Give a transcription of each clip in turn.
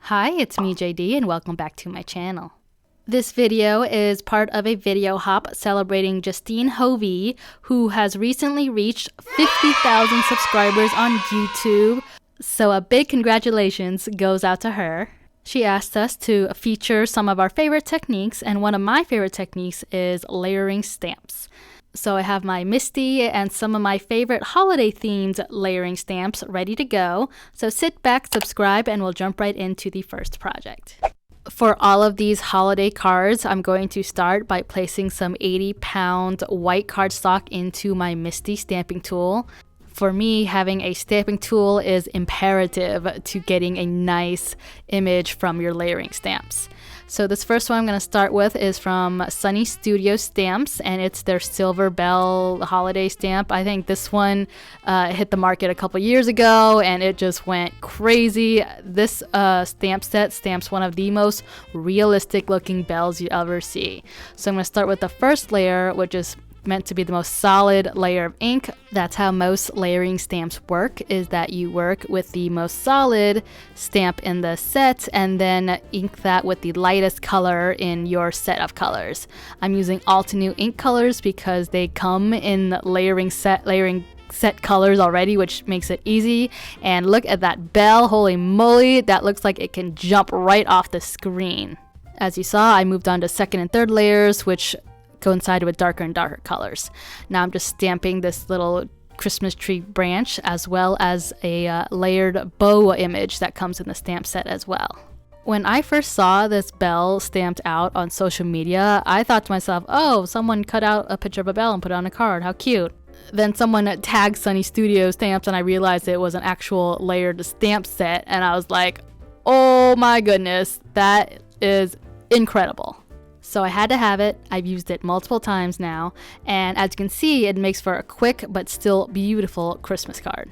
Hi, it's me JD and welcome back to my channel. This video is part of a video hop celebrating Justine Hovey, who has recently reached 50,000 subscribers on YouTube. So a big congratulations goes out to her. She asked us to feature some of our favorite techniques, and one of my favorite techniques is layering stamps. So I have my Misty and some of my favorite holiday themed layering stamps ready to go. So sit back, subscribe, and we'll jump right into the first project. For all of these holiday cards, I'm going to start by placing some 80-pound white cardstock into my Misty stamping tool. For me, having a stamping tool is imperative to getting a nice image from your layering stamps. So this first one I'm going to start with is from Sunny Studio Stamps, and it's their Silver Bell holiday stamp. I think this one hit the market a couple years ago, and it just went crazy. This stamp set stamps one of the most realistic looking bells you ever see. So I'm going to start with the first layer, which is meant to be the most solid layer of ink. That's how most layering stamps work, is that you work with the most solid stamp in the set and then ink that with the lightest color in your set of colors. I'm using Altenew ink colors because they come in layering set colors already, which makes it easy. And look at that bell, holy moly, that looks like it can jump right off the screen. As you saw, I moved on to second and third layers, which coincide with darker and darker colors. Now I'm just stamping this little Christmas tree branch as well as a layered bow image that comes in the stamp set as well. When I first saw this bell stamped out on social media, I thought to myself, oh, someone cut out a picture of a bell and put it on a card, how cute. Then someone tagged Sunny Studio Stamps and I realized it was an actual layered stamp set, and I was like, oh my goodness, that is incredible. So I had to have it. I've used it multiple times now, and as you can see, it makes for a quick but still beautiful Christmas card.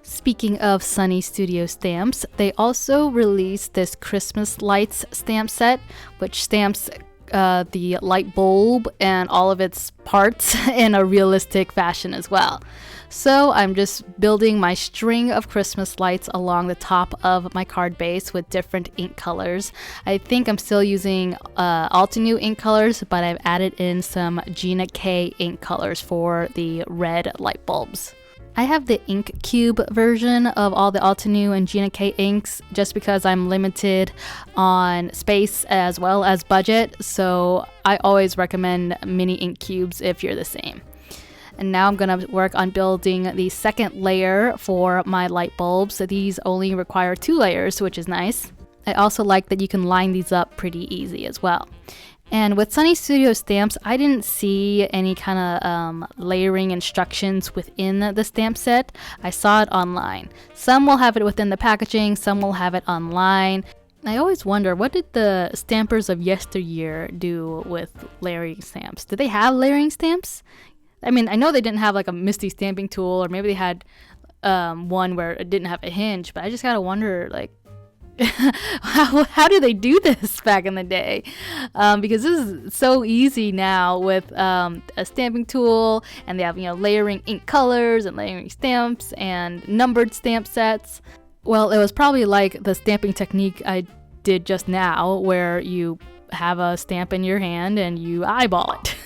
Speaking of Sunny Studio Stamps, they also released this Christmas lights stamp set, which stamps the light bulb and all of its parts in a realistic fashion as well. So I'm just building my string of Christmas lights along the top of my card base with different ink colors. I think I'm still using Altenew ink colors, but I've added in some Gina ink colors for the red light bulbs. I have the ink cube version of all the Altenew and Gina inks just because I'm limited on space as well as budget, so I always recommend mini ink cubes if you're the same. And now I'm going to work on building the second layer for my light bulbs. So these only require 2 layers, which is nice. I also like that you can line these up pretty easy as well. And with Sunny Studio Stamps, I didn't see any kind of layering instructions within the stamp set. I saw it online. Some will have it within the packaging, some will have it online. I always wonder, what did the stampers of yesteryear do with layering stamps? Did they have layering stamps? I mean, I know they didn't have like a Misty stamping tool, or maybe they had one where it didn't have a hinge, but I just gotta wonder, like, how do they do this back in the day? Because this is so easy now with a stamping tool, and they have, layering ink colors and layering stamps and numbered stamp sets. Well, it was probably like the stamping technique I did just now, where you have a stamp in your hand and you eyeball it.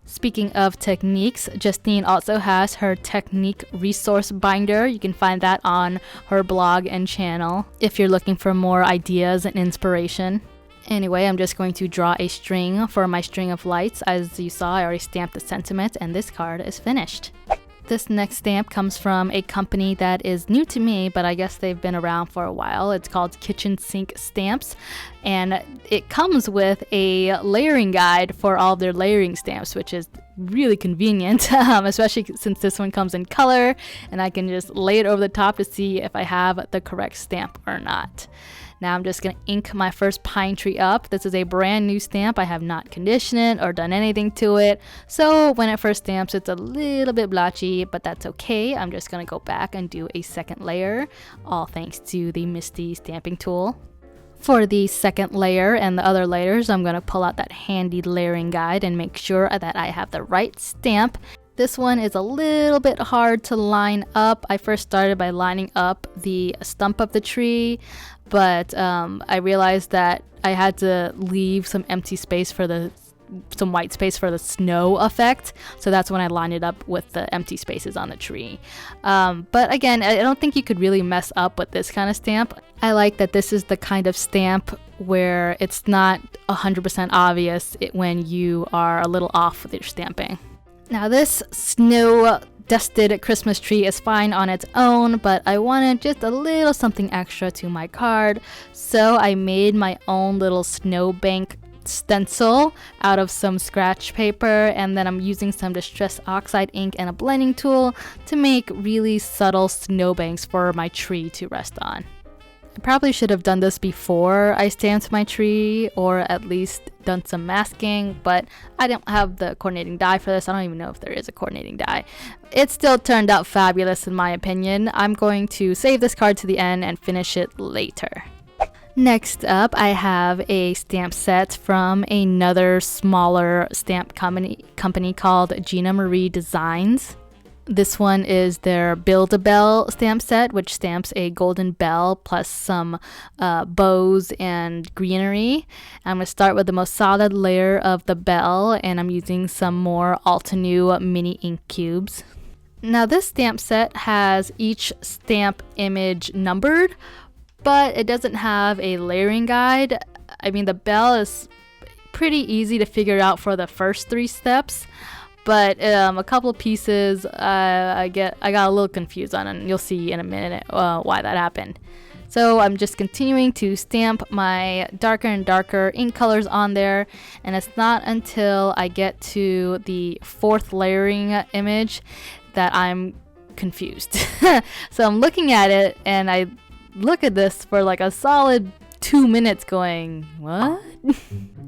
Speaking of techniques, Justine also has her technique resource binder. You can find that on her blog and channel if you're looking for more ideas and inspiration. Anyway, I'm just going to draw a string for my string of lights. As you saw, I already stamped the sentiment, and this card is finished. This next stamp comes from a company that is new to me, but I guess they've been around for a while. It's called Kitchen Sink Stamps, and it comes with a layering guide for all their layering stamps, which is really convenient, especially since this one comes in color, and I can just lay it over the top to see if I have the correct stamp or not. Now I'm just going to ink my first pine tree up. This is a brand new stamp. I have not conditioned it or done anything to it. So when it first stamps, it's a little bit blotchy, but that's okay. I'm just going to go back and do a second layer, all thanks to the Misty stamping tool. For the second layer and the other layers, I'm going to pull out that handy layering guide and make sure that I have the right stamp. This one is a little bit hard to line up. I first started by lining up the stump of the tree, but I realized that I had to leave some empty space for some white space for the snow effect, so that's when I lined it up with the empty spaces on the tree. But again, I don't think you could really mess up with this kind of stamp. I like that this is the kind of stamp where it's not 100% obvious when you are a little off with your stamping. Now this snow dusted Christmas tree is fine on its own, but I wanted just a little something extra to my card, so I made my own little snowbank stencil out of some scratch paper, and then I'm using some Distress Oxide ink and a blending tool to make really subtle snowbanks for my tree to rest on. I probably should have done this before I stamped my tree, or at least done some masking, but I don't have the coordinating die for this. I don't even know if there is a coordinating die. It still turned out fabulous in my opinion. I'm going to save this card to the end and finish it later. Next up, I have a stamp set from another smaller stamp company called Gina Marie Designs. This one is their Build-A-Bell stamp set, which stamps a golden bell plus some bows and greenery. I'm going to start with the most solid layer of the bell, and I'm using some more Altenew mini ink cubes. Now this stamp set has each stamp image numbered, but it doesn't have a layering guide. I mean, the bell is pretty easy to figure out for the first 3 steps, but a couple of pieces I got a little confused on, and you'll see in a minute why that happened. So I'm just continuing to stamp my darker and darker ink colors on there, and it's not until I get to the 4th layering image that I'm confused. So I'm looking at it, and I look at this for like a solid 2 minutes going, what?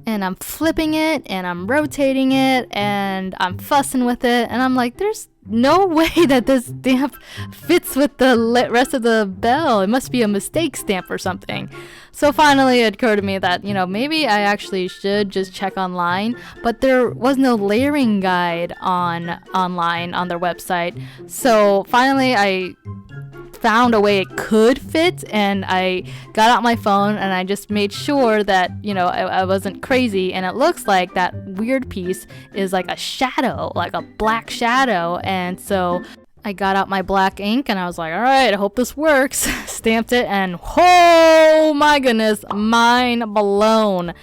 And I'm flipping it, and I'm rotating it, and I'm fussing with it, and I'm like, there's no way that this stamp fits with the rest of the bell. It must be a mistake stamp or something. So finally it occurred to me that, maybe I actually should just check online, but there was no layering guide online on their website. So finally I found a way it could fit, and I got out my phone and I just made sure that I wasn't crazy, and it looks like that weird piece is like a shadow, like a black shadow. And so I got out my black ink and I was like, all right, I hope this works. Stamped it, and oh my goodness, mind blown.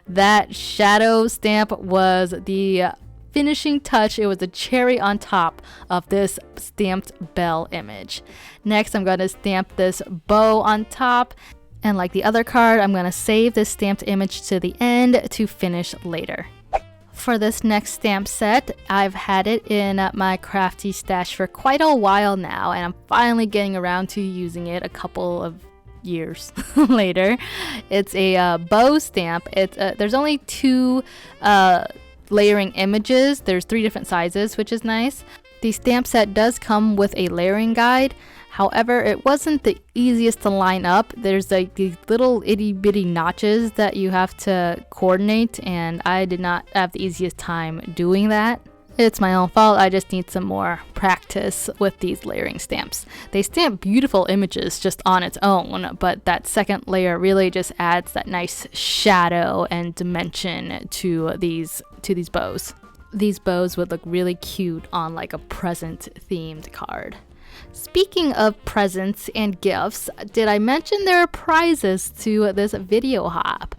That shadow stamp was the finishing touch. It was the cherry on top of this stamped bell image. Next, I'm going to stamp this bow on top, and like the other card, I'm going to save this stamped image to the end to finish later. For this next stamp set, I've had it in my crafty stash for quite a while now, and I'm finally getting around to using it a couple of years later. It's a bow stamp. There's only 2 layering images. There's 3 different sizes, which is nice. The stamp set does come with a layering guide. However, it wasn't the easiest to line up. There's like these little itty bitty notches that you have to coordinate, and I did not have the easiest time doing that. It's my own fault. I just need some more practice with these layering stamps. They stamp beautiful images just on its own, but that second layer really just adds that nice shadow and dimension to these bows. These bows would look really cute on like a present themed card. Speaking of presents and gifts, did I mention there are prizes to this video hop?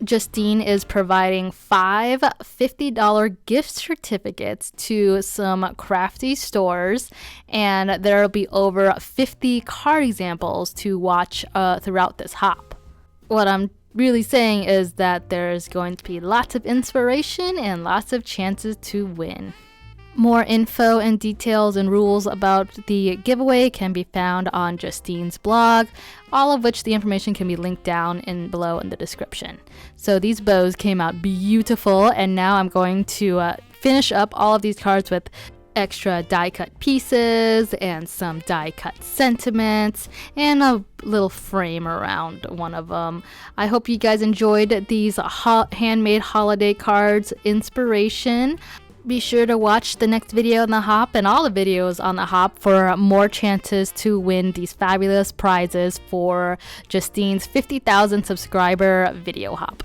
Justine is providing 5 $50 gift certificates to some crafty stores, and there will be over 50 card examples to watch throughout this hop. What I'm really saying is that there's going to be lots of inspiration and lots of chances to win. More info and details and rules about the giveaway can be found on Justine's blog, all of which the information can be linked down below in the description. So these bows came out beautiful, and now I'm going to finish up all of these cards with extra die cut pieces and some die cut sentiments and a little frame around one of them. I hope you guys enjoyed these handmade holiday cards inspiration. Be sure to watch the next video on the hop and all the videos on the hop for more chances to win these fabulous prizes for Justine's 50,000 subscriber video hop.